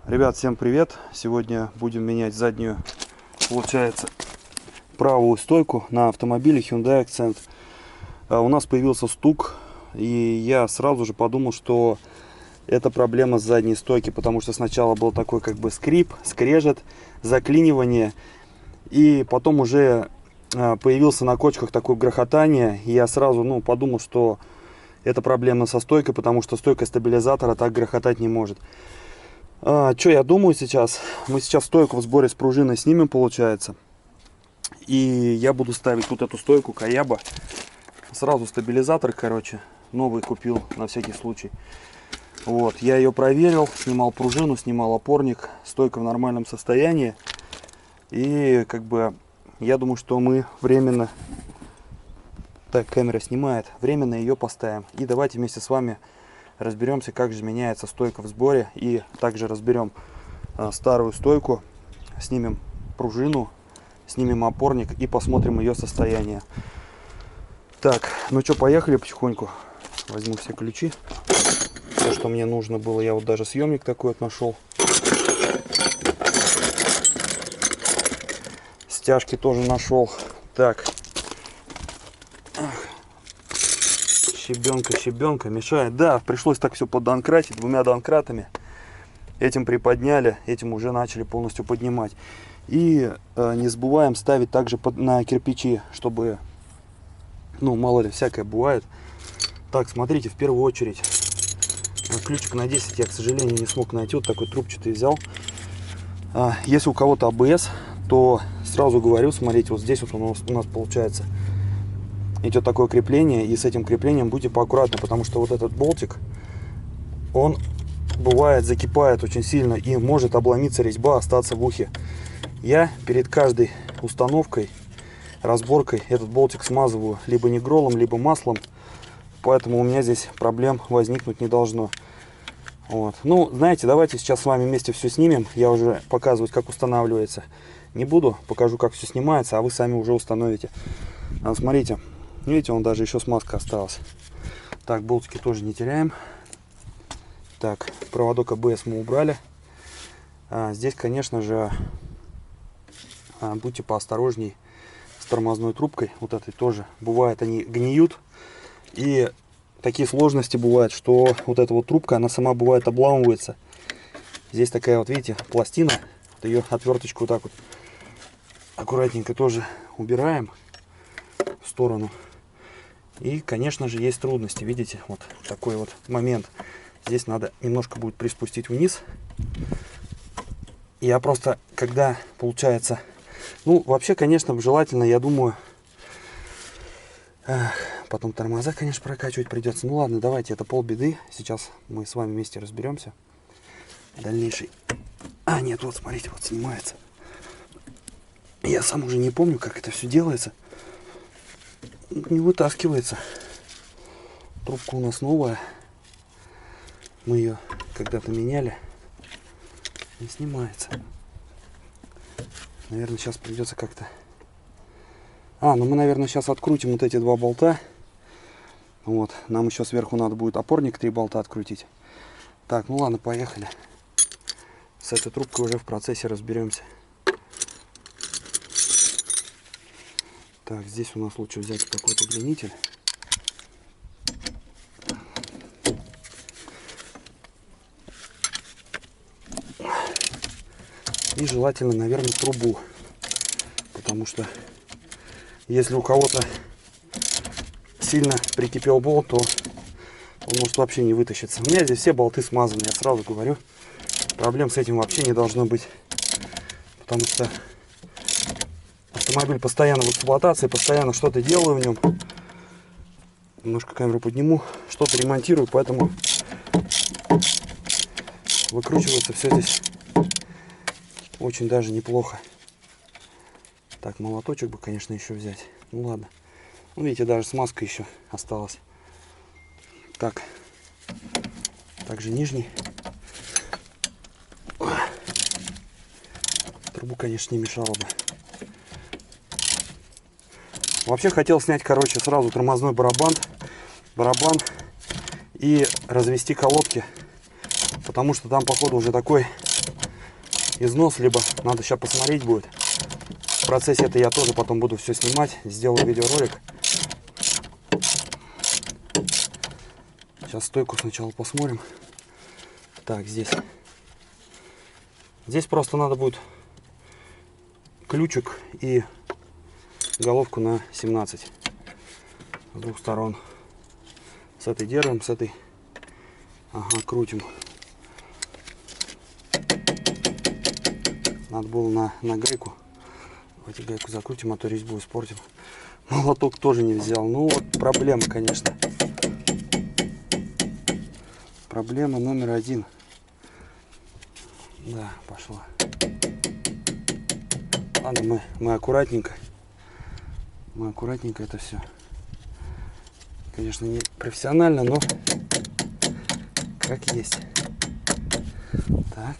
Ребят, всем привет! Сегодня будем менять заднюю, получается, правую стойку на автомобиле Hyundai Accent. У нас появился стук, и я сразу же подумал, что это проблема с задней стойки, потому что сначала был такой как бы скрип, скрежет, заклинивание, и потом уже появился на кочках такое грохотание, и я сразу подумал, что это проблема со стойкой, потому что стойка стабилизатора так грохотать не может. Что я думаю сейчас? Мы сейчас стойку в сборе с пружиной снимем, получается. И я буду ставить вот эту стойку Каяба. Сразу стабилизатор, короче, новый купил на всякий случай. Вот, я ее проверил, снимал пружину, снимал опорник. Стойка в нормальном состоянии. И как бы я думаю, что мы временно... Так, камера снимает. Временно ее поставим. И давайте вместе с вами разберемся, как же меняется стойка в сборе, и также разберем старую стойку, снимем пружину, снимем опорник и посмотрим ее состояние. Так, ну что, поехали потихоньку. Возьму все ключи, все, что мне нужно было. Я вот даже съемник такой вот нашел. Стяжки тоже нашел. Так. Щебенка мешает. Да, пришлось так все поддонкратить двумя донкратами. Этим приподняли, этим уже начали полностью поднимать. И не забываем ставить также на кирпичи, чтобы, мало ли, всякое бывает. Так, смотрите, в первую очередь, ключик на 10 я, к сожалению, не смог найти. Вот такой трубчатый взял. Если у кого-то АБС, то сразу говорю, смотрите, вот здесь вот у нас получается идет такое крепление, и с этим креплением будьте поаккуратны, потому что вот этот болтик, он бывает закипает очень сильно и может обломиться резьба, остаться в ухе. Я перед каждой установкой, разборкой этот болтик смазываю либо нигролом, либо маслом, поэтому у меня здесь проблем возникнуть не должно. Вот. Ну, знаете, давайте сейчас с вами вместе все снимем. Я уже показывать, как устанавливается, не буду, покажу, как все снимается, а вы сами уже установите. Смотрите. Видите, он даже еще смазка осталась. Так, болтики тоже не теряем. Так, проводок АБС мы убрали. Здесь, конечно же, будьте поосторожней с тормозной трубкой. Вот этой тоже. Бывает, они гниют. И такие сложности бывают, что вот эта вот трубка, она сама бывает обламывается. Здесь такая вот, видите, пластина. Вот ее отверточку вот так вот аккуратненько тоже убираем в сторону. И, конечно же, есть трудности. Видите, вот такой вот момент. Здесь надо немножко будет приспустить вниз. Я просто, когда получается... вообще, конечно, желательно, я думаю... Потом тормоза, конечно, прокачивать придется. Ну ладно, давайте, это полбеды. Сейчас мы с вами вместе разберемся. Дальнейший... нет, вот, смотрите, вот снимается. Я сам уже не помню, как это все делается. Не вытаскивается. Трубка у нас новая. Мы ее когда-то меняли. Не снимается. Наверное, сейчас придется как-то... мы, наверное, сейчас открутим вот эти два болта. Вот. Нам еще сверху надо будет опорник 3 болта открутить. Так, ну ладно, поехали. С этой трубкой уже в процессе разберемся. Так, здесь у нас лучше взять какой-то удлинитель. И желательно, наверное, трубу. Потому что если у кого-то сильно прикипел болт, то он может вообще не вытащиться. У меня здесь все болты смазаны, я сразу говорю. Проблем с этим вообще не должно быть. Потому что автомобиль постоянно в эксплуатации, постоянно что-то делаю в нем. Немножко камеру подниму, что-то ремонтирую, поэтому выкручивается все здесь очень даже неплохо. Так, молоточек бы, конечно, еще взять. Ну ладно. Видите, даже смазка еще осталась. Так, также нижний. Трубу, конечно, не мешало бы. Вообще хотел снять, короче, сразу тормозной барабан и развести колодки, потому что там, походу, уже такой износ, либо надо сейчас посмотреть будет. В процессе это я тоже потом буду все снимать, сделаю видеоролик. Сейчас стойку сначала посмотрим. Так, здесь просто надо будет ключик и головку на 17 с двух сторон. С этой держим, с этой, ага, крутим. Надо было на гайку. Давайте гайку закрутим, а то резьбу испортим. Молоток тоже не взял. Ну вот проблема, конечно. Проблема номер один. Да, пошла. Ладно, мы аккуратненько. Мы аккуратненько это все. Конечно, не профессионально, но как есть. Так.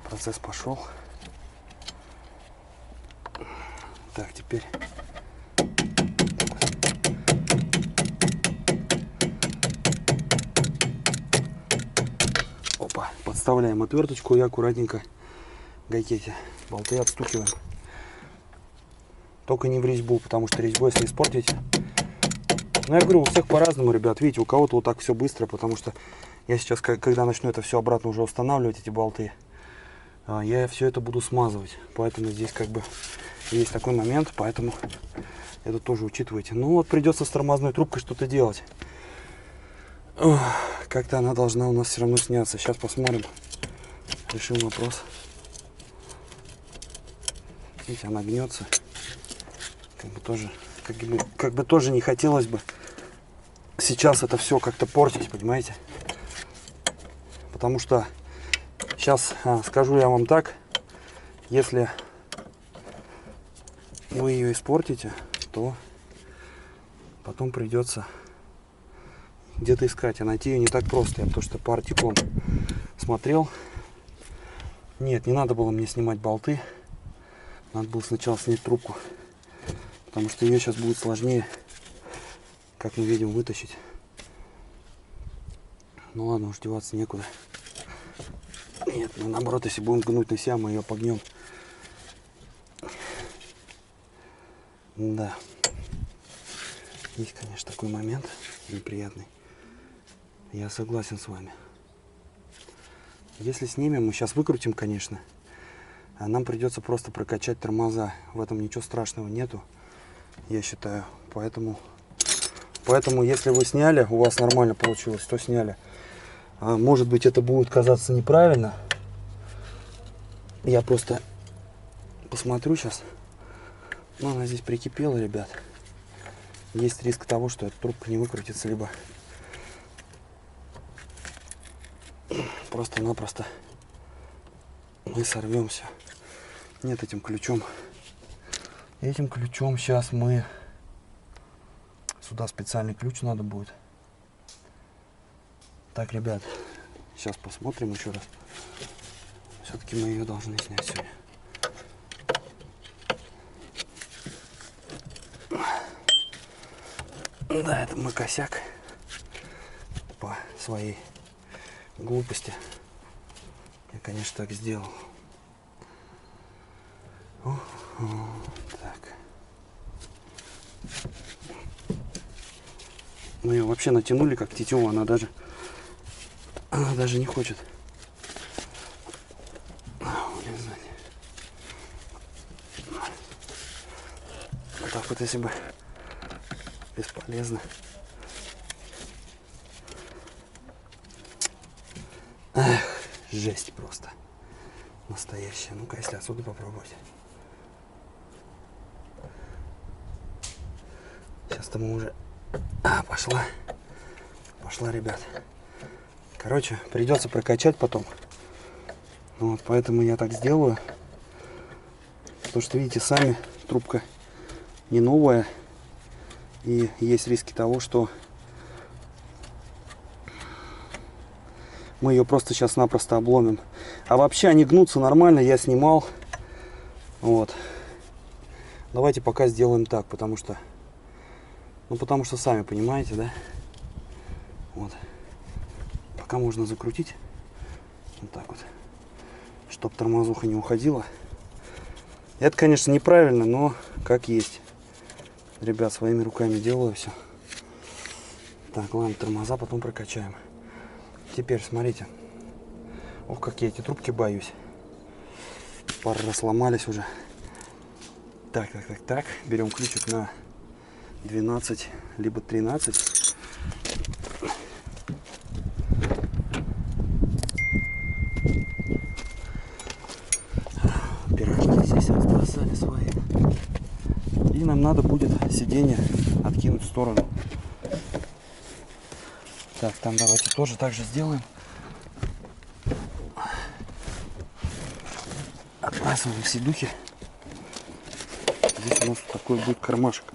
Процесс пошел. Так, теперь. Опа. Подставляем отверточку и аккуратненько гайки эти болты отстукиваем. Только не в резьбу, потому что резьбу, если испортить. Ну, я говорю, у всех по-разному, ребят. Видите, у кого-то вот так все быстро, потому что я сейчас, когда начну это все обратно уже устанавливать, эти болты, я все это буду смазывать. Поэтому здесь как бы есть такой момент, поэтому это тоже учитывайте. Ну вот придется с тормозной трубкой что-то делать. Как-то она должна у нас все равно сняться. Сейчас посмотрим. Решим вопрос. Видите, она гнется. Как бы тоже не хотелось бы сейчас это все как-то портить, понимаете? Потому что сейчас скажу я вам так, если вы ее испортите, то потом придется где-то искать, а найти ее не так просто. Я потому что по артикулам смотрел. Нет, не надо было мне снимать болты. Надо было сначала снять трубку, потому что ее сейчас будет сложнее, как мы видим, вытащить. Ну ладно, уж деваться некуда. Нет, ну наоборот, если будем гнуть на себя, мы ее погнем. Да. Есть, конечно, такой момент неприятный. Я согласен с вами. Если снимем, мы сейчас выкрутим, конечно. А нам придется просто прокачать тормоза. В этом ничего страшного нету, я считаю. Поэтому если вы сняли, у вас нормально получилось, то сняли. Может быть, это будет казаться неправильно. Я просто посмотрю сейчас. Но она здесь прикипела, ребят. Есть риск того, что эта трубка не выкрутится, либо просто-напросто мы сорвемся. Нет, этим ключом сейчас мы... Сюда специальный ключ надо будет. Так, ребят, сейчас посмотрим еще раз. Все-таки мы ее должны снять сегодня. Да, это мой косяк по своей глупости. Я, конечно, так сделал. Так. Мы ее вообще натянули как тетиву, она даже не хочет улезать. Вот так вот, если бы бесполезно. Эх, жесть просто. Настоящая. Ну-ка, если отсюда попробовать. Сейчас-то мы уже... Пошла, ребят. Короче, придется прокачать потом. Вот, поэтому я так сделаю. Потому что, видите, сами, трубка не новая. И есть риски того, что мы ее просто сейчас-напросто обломим. А вообще они гнутся нормально, я снимал. Вот. Давайте пока сделаем так, потому что сами понимаете, да? Вот. Пока можно закрутить. Вот так вот. Чтоб тормозуха не уходила. Это, конечно, неправильно, но как есть. Ребят, своими руками делаю все. Так, ладно, тормоза потом прокачаем. Теперь смотрите. Ох, как я эти трубки боюсь. Пару раз сломались уже. Так. Берем ключик на 12, либо 13. Пирожки здесь разбросали свои. И нам надо будет сиденье откинуть в сторону. Так, там давайте тоже так же сделаем. Отбрасываем все духи. Здесь у нас такой будет кармашек.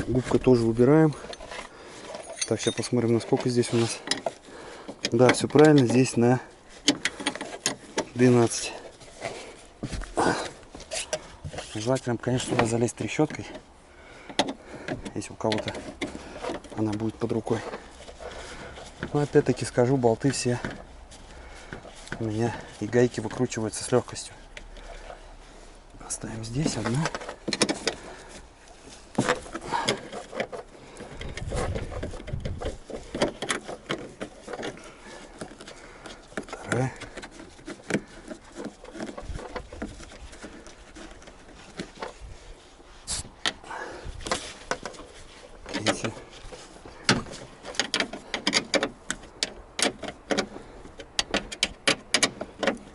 Губка тоже убираем. Так, сейчас посмотрим, насколько здесь у нас. Да, все правильно, здесь на 12. Желательно, конечно, сюда залезть трещоткой, если у кого-то она будет под рукой. Но опять-таки скажу, болты все у меня и гайки выкручиваются с легкостью. Оставим здесь одна. Вторая. Третья.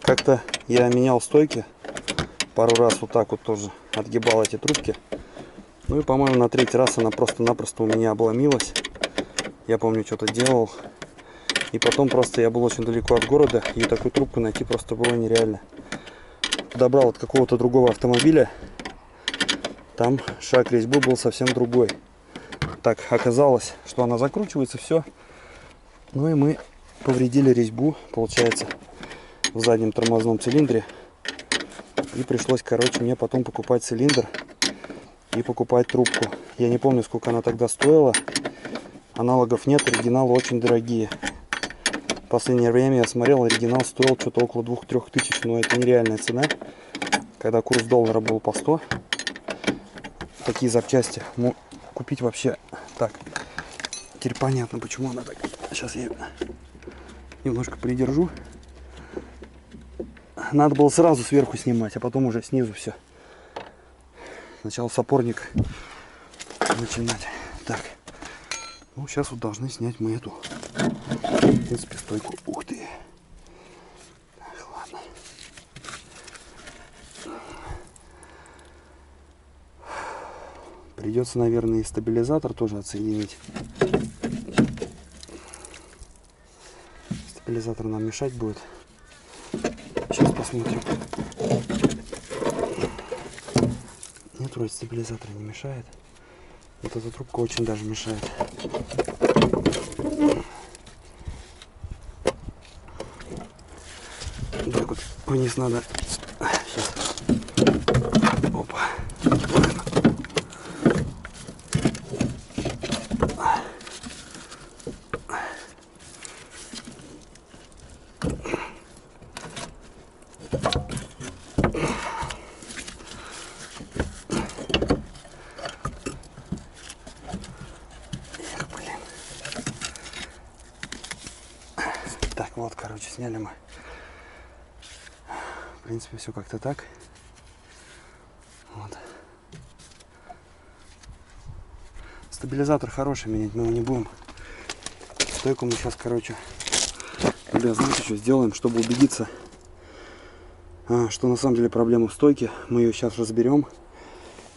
Как-то я менял стойки. Пару раз вот так вот тоже отгибал эти трубки. Ну и, по-моему, на третий раз она просто-напросто у меня обломилась. Я помню, что-то делал. И потом просто я был очень далеко от города. И такую трубку найти просто было нереально. Добрал от какого-то другого автомобиля. Там шаг резьбы был совсем другой. Так, оказалось, что она закручивается, все. Ну и мы повредили резьбу, получается, в заднем тормозном цилиндре. И пришлось, короче, мне потом покупать цилиндр и покупать трубку. Я не помню, сколько она тогда стоила. Аналогов нет, оригиналы очень дорогие. В последнее время я смотрел, оригинал стоил что-то около 2-3 тысяч. Но это нереальная цена. Когда курс доллара был по 100. Такие запчасти купить вообще. Так, теперь понятно, почему она так. Сейчас я немножко придержу. Надо было сразу сверху снимать, а потом уже снизу все. Сначала с опорника начинать. Так, ну сейчас вот должны снять мы эту, в принципе, стойку. Ух ты. Так, ладно. Придется, наверное, и стабилизатор тоже отсоединить. Стабилизатор нам мешать будет. Сейчас посмотрим. Нет, вроде стабилизатор не мешает. Вот эта трубка очень даже мешает. Так вот вниз надо. Сейчас. Опа. Так, вот, короче, сняли мы. В принципе, все как-то так. Вот. Стабилизатор хороший, менять мы его не будем. Стойку мы сейчас, короче, ребят, знаете, что сделаем, чтобы убедиться, что на самом деле проблема в стойке. Мы ее сейчас разберем,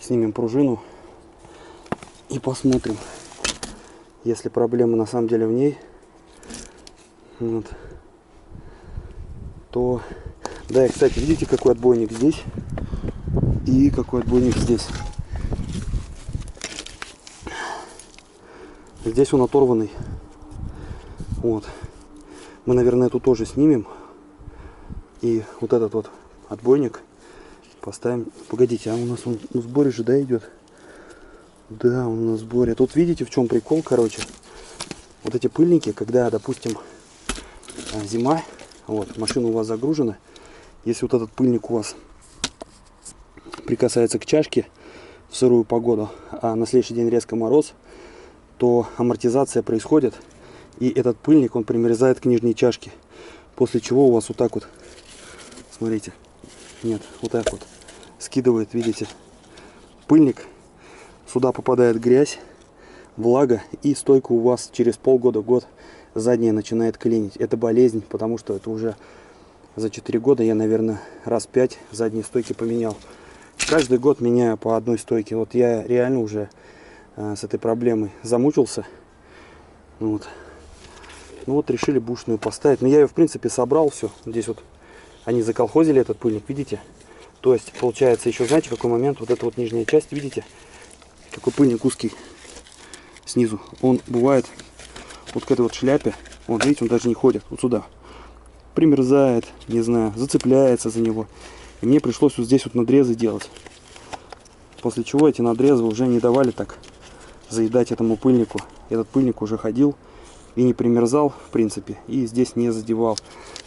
снимем пружину и посмотрим, если проблема на самом деле в ней. Вот. То, да, и, кстати, видите, какой отбойник здесь и какой отбойник здесь. Здесь он оторванный. Вот. Мы, наверное, эту тоже снимем. И вот этот вот отбойник поставим. Погодите, а у нас он в сборе же, да, идет? Да, он на сборе. Тут видите, в чем прикол, короче. вот эти пыльники, когда, допустим, зима, вот, машина у вас загружена, если вот этот пыльник у вас прикасается к чашке в сырую погоду, а на следующий день резко мороз, то амортизация происходит, и этот пыльник, он примерзает к нижней чашке, после чего у вас вот так вот, смотрите, нет, вот так вот скидывает, видите, пыльник, сюда попадает грязь, влага, и стойка у вас через полгода-год задняя начинает клинить. Это болезнь, потому что это уже за 4 года я, наверное, раз 5 задние стойки поменял. Каждый год меняю по одной стойке. Вот я реально уже с этой проблемой замучился. Вот. Ну вот решили бушную поставить. Но я ее, в принципе, собрал все. Здесь вот они заколхозили этот пыльник, видите? То есть, получается, еще, знаете, какой момент? Вот эта вот нижняя часть, видите? Какой пыльник узкий снизу. Он бывает вот к этой вот шляпе. Вот, видите, он даже не ходит вот сюда. Примерзает, не знаю, зацепляется за него. И мне пришлось вот здесь вот надрезы делать. После чего эти надрезы уже не давали так заедать этому пыльнику. Этот пыльник уже ходил и не примерзал, в принципе, и здесь не задевал.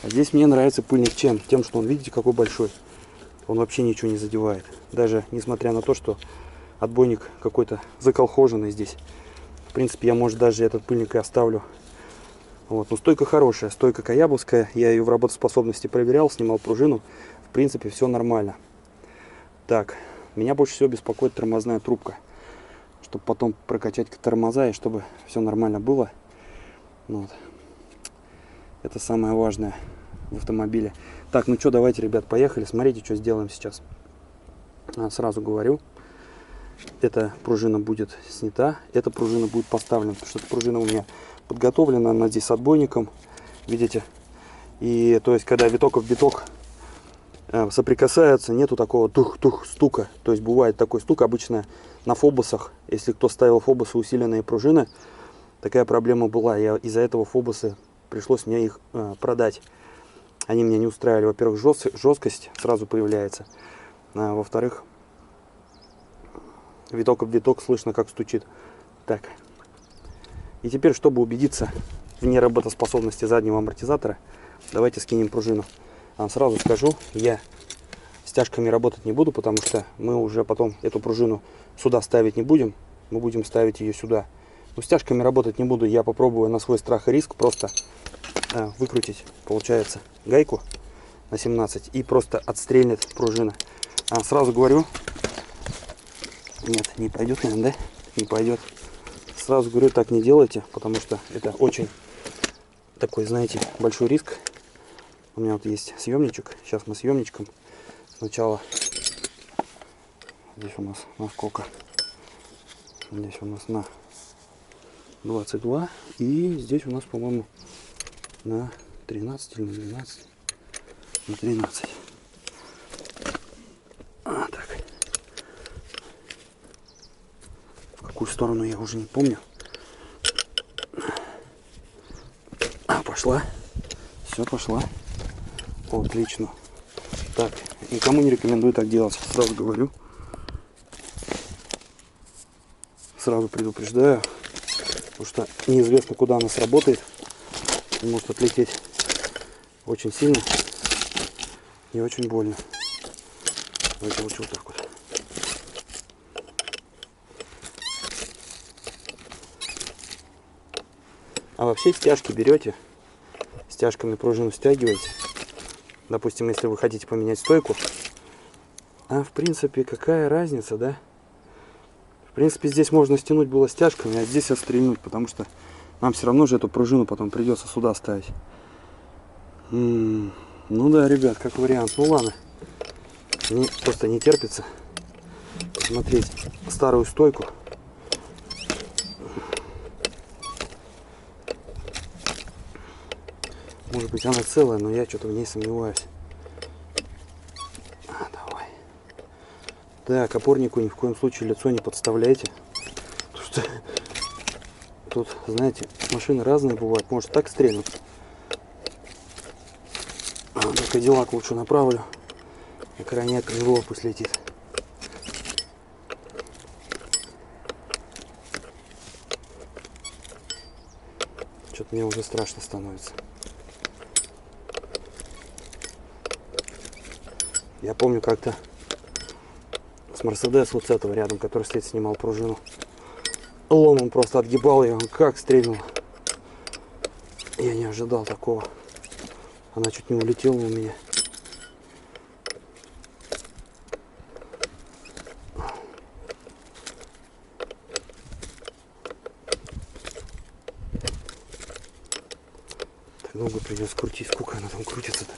А здесь мне нравится пыльник чем? Тем, что он, видите, какой большой. Он вообще ничего не задевает. Даже несмотря на то, что отбойник какой-то заколхоженный здесь. В принципе, я, может, даже этот пыльник и оставлю. Вот. Но стойка хорошая, стойка каябовская. Я ее в работоспособности проверял, снимал пружину. В принципе, все нормально. Так, меня больше всего беспокоит тормозная трубка. Чтобы потом прокачать тормоза и чтобы все нормально было. Вот. Это самое важное в автомобиле. Так, ну что, давайте, ребят, поехали. Смотрите, что сделаем сейчас. Сразу говорю. Эта пружина будет снята, эта пружина будет поставлена. Потому что эта пружина у меня подготовлена, она здесь с отбойником. Видите? И то есть, когда виток в биток соприкасаются, нету такого тух-тух стука. То есть бывает такой стук обычно на фобусах. Если кто ставил фобусы усиленные пружины, такая проблема была. Из-за этого фобусы пришлось мне их продать. Они меня не устраивали. Во-первых, жесткость сразу появляется. Во-вторых, виток об виток слышно, как стучит. Так. И теперь, чтобы убедиться в неработоспособности заднего амортизатора, давайте скинем пружину. Сразу скажу, я стяжками работать не буду, потому что мы уже потом эту пружину сюда ставить не будем. Мы будем ставить ее сюда. Но стяжками работать не буду. Я попробую на свой страх и риск просто выкрутить, получается, гайку на 17 и просто отстрельнет пружина. Сразу говорю, нет, не пойдет, наверное, да? Не пойдет. Сразу говорю, так не делайте, потому что это очень такой, знаете, большой риск. У меня вот есть съемничек. Сейчас мы съемничком сначала. Здесь у нас на сколько? Здесь у нас на 22. И здесь у нас, по-моему, на 13 или на 12. На 13. Так. В какую сторону я уже не помню. Пошла. Все, пошла. Отлично. Так, никому не рекомендую так делать, сразу говорю. Сразу предупреждаю, потому что неизвестно, куда она сработает. Может отлететь очень сильно и очень больно. Давайте лучше вот так вот. А вообще стяжки берете, стяжками пружину стягиваете. Допустим, если вы хотите поменять стойку. В принципе, какая разница, да? В принципе, здесь можно стянуть было стяжками, а здесь отстрельнуть, потому что нам все равно же эту пружину потом придется сюда ставить. Ну да, ребят, как вариант. Ну ладно. Мне просто не терпится посмотреть старую стойку. Может быть, она целая, но я что-то в ней сомневаюсь. Давай. Так, опорнику ни в коем случае лицо не подставляйте. Потому что тут, знаете, машины разные бывают. Может так стрельнуть. На Кадиллак лучше направлю. На крайне крыло пусть летит. Что-то мне уже страшно становится. Я помню как-то с Мерседес вот с этого рядом, который стоит, снимал пружину. Ломом просто отгибал ее, он как стрельнул. Я не ожидал такого. Она чуть не улетела у меня. Так долго придется крутить, сколько она там крутится-то.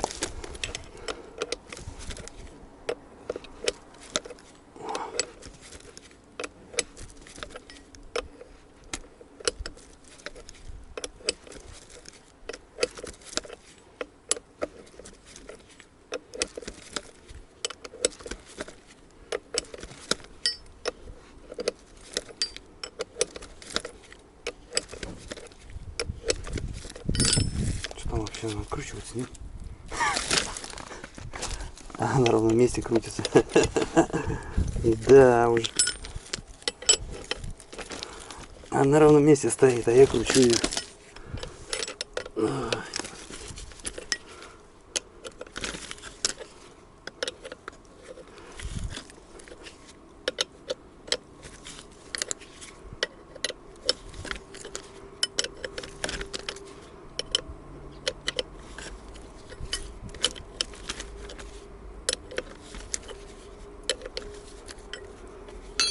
Там вообще она откручивается, нет? А, на ровном месте крутится. Да уж. Она на ровном месте стоит, а я кручу ее.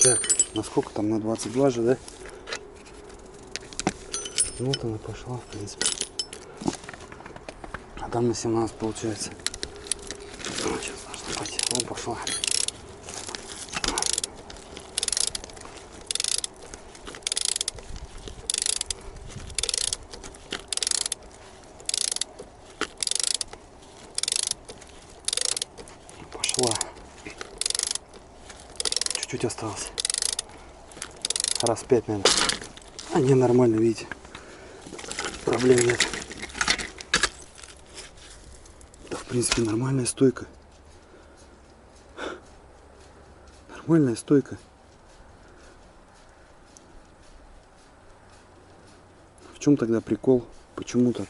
Так, насколько там, на 22 же, да? Ну вот она пошла, в принципе. А там на 17 получается. Ну, сейчас должна пойти. Вон пошла. Пошла. Чуть-чуть осталось. Раз 5, наверное. А не, нормально, видите. Проблем нет. Да, в принципе, нормальная стойка. Нормальная стойка. В чем тогда прикол? Почему так?